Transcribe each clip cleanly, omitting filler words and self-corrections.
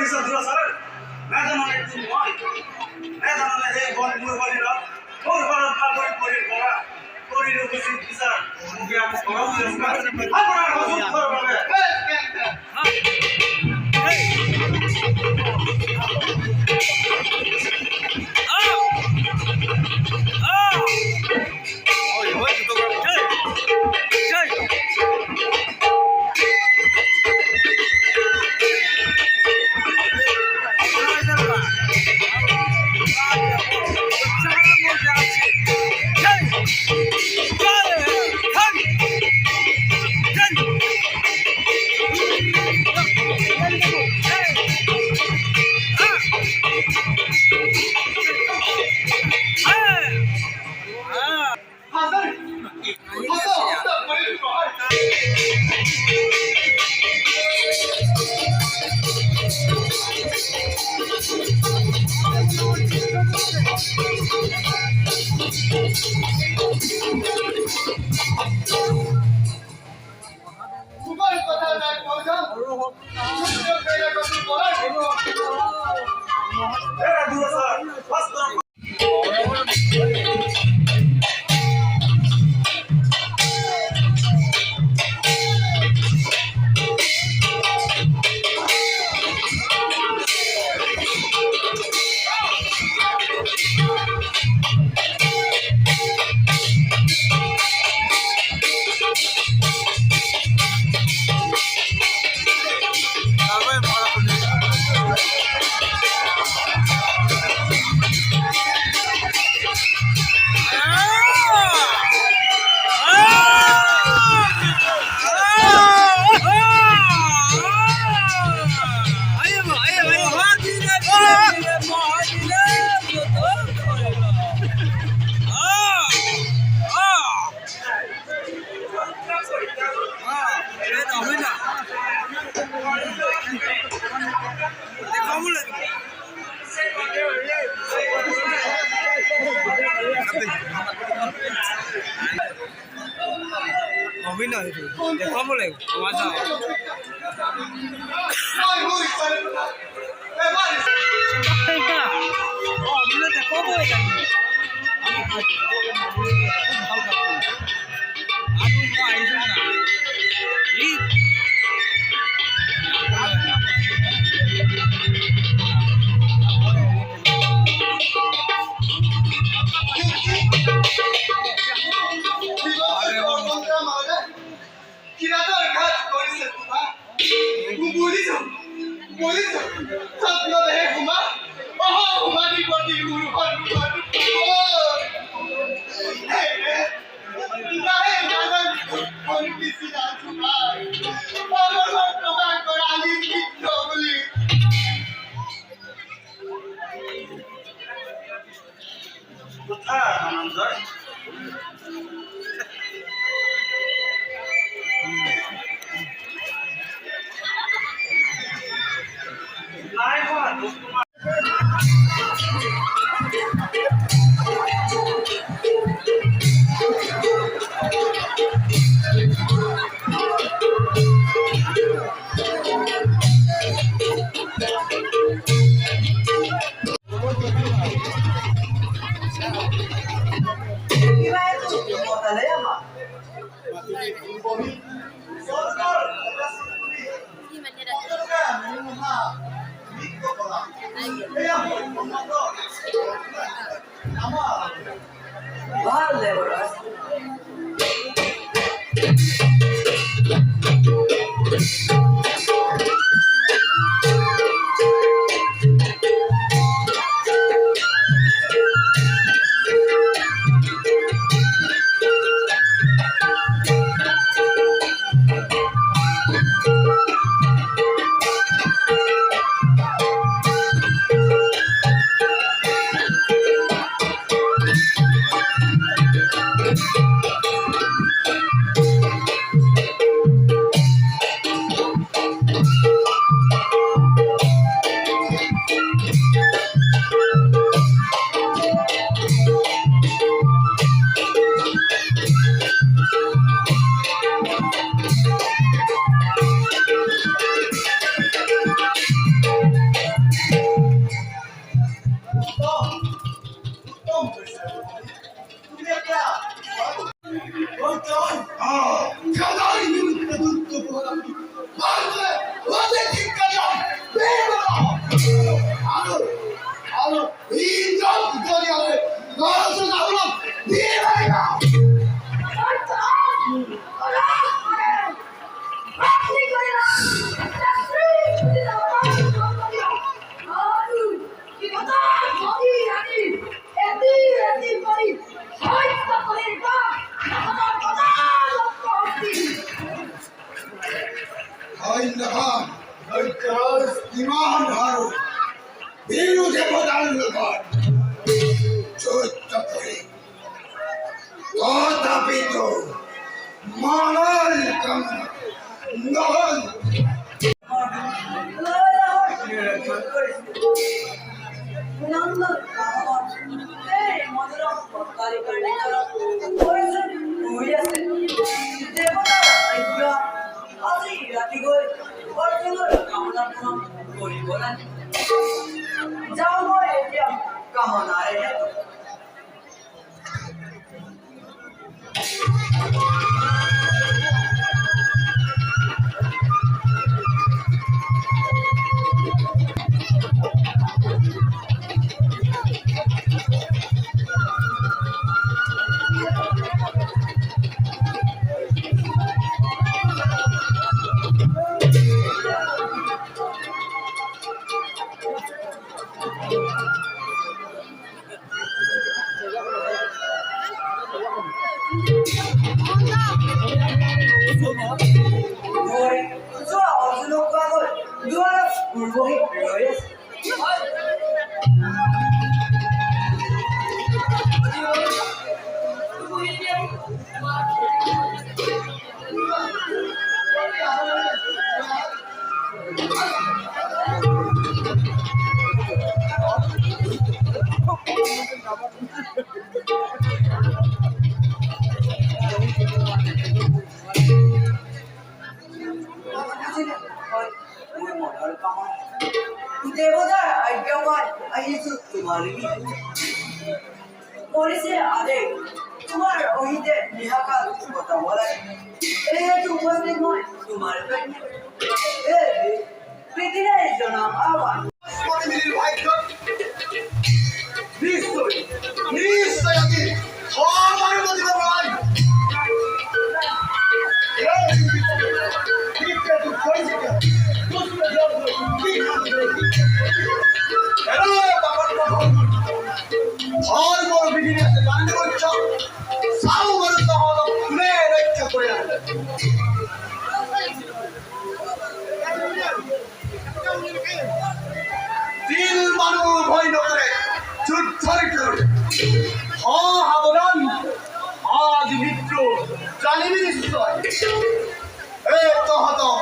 bisa jelas kan? Nah, zaman itu mau. Nah, zaman itu boleh boleh lah. Boleh boleh bola. Boleh lu bisa. Mungkin aku kalau bisa sekarang. Apa yang kamu suka boleh? অভিনয় দেখাব লাগিব মজা অভিনয় দেখাব সৈন্যখন দৈত্যৰ কিমান ধাৰো বীৰু দেৱতাৰ লগত যুদ্ধ কৰি তথাপিতো মনৰ কামনা নহল। যাওঁ মই এতিয়া কামনাৰে যোৱা অৰ্জুনক কোৱা গ'ল দুৱাৰত পূৰ্বহি ৰৈ আছে। দেৱতাৰ আজ্ঞাপাই আহিছো তোমাৰ কৰিছে আদেশ তোমাৰ অহিতে নিশাকাল কটাব লাগে। এইটো উপস্থিত মই তোমাৰ পৃথিৱীৰ জনাম আহ্বান। নিশ্চয় নিশ্চয় আজি সবাৰ মজিব নোৱাৰি। দিল মানুহ ভয় নকৰে যুদ্ধৰ সাৱধান আজ মৃত্যু জানিবি নিশ্চয়। তহঁতক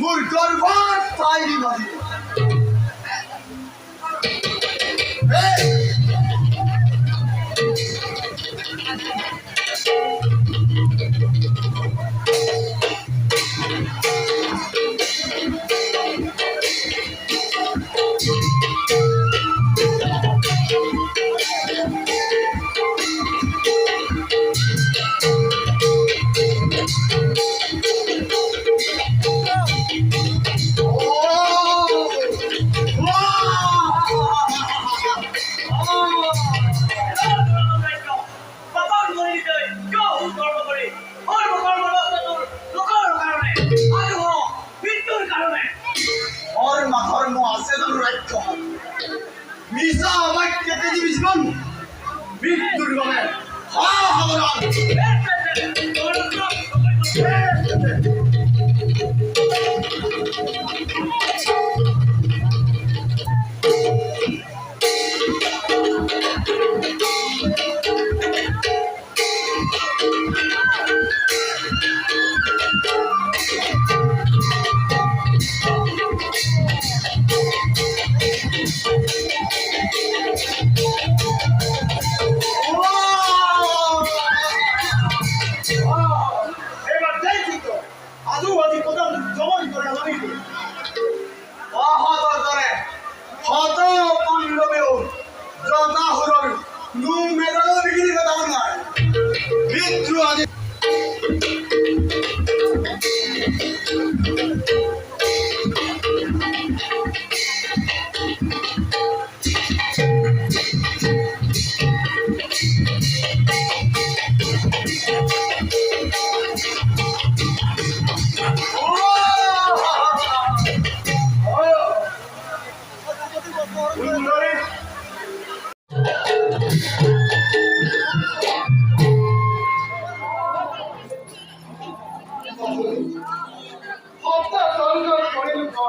মোৰ গৰ্ভৰ ঠাই দি মাতিব। ধর্ম আছে জানো রাজ্য মিছা আমাক কেটে দিবি জীবন মৃত্যুর বাবে সাবধান।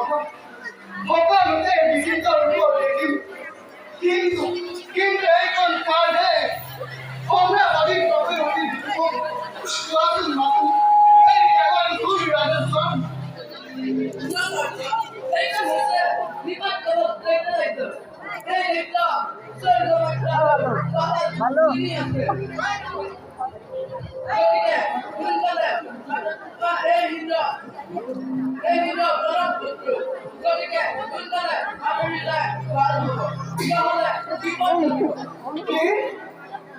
সকলোতে বিভিন্ন ৰূপত দেখিম কিন্তু এইখন কাৰ্ডে সম্ৰাটবাদীৰ বাবে অতি দুৰ্ভোগ চোৱাচোন মাথো এই কেৱল ভুল ৰাজস্থান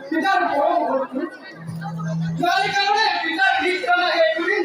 পিতাৰ পৰম ভক্তি যাৰ কাৰণে পিতাৰ গীত গানা এইবুলি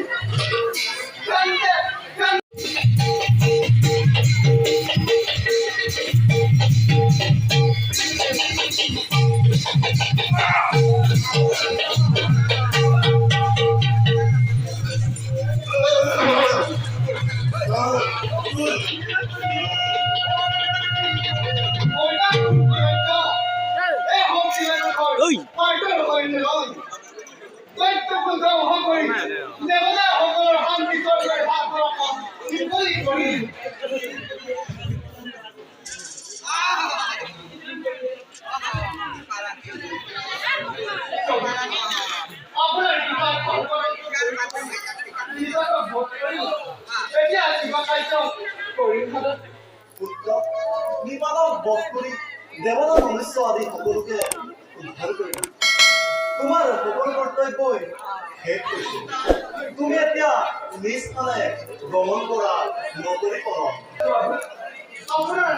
নিপাতক বধ কৰি দেৱতা মনুষ্য আদি সকলোকে উদ্ধাৰ কৰিব তোমাৰ সকলো কৰ্তব্যই শেষ কৰিছো তুমি এতিয়া নিজ স্থানে গমন কৰা নকৰি কৰক আপোনাৰ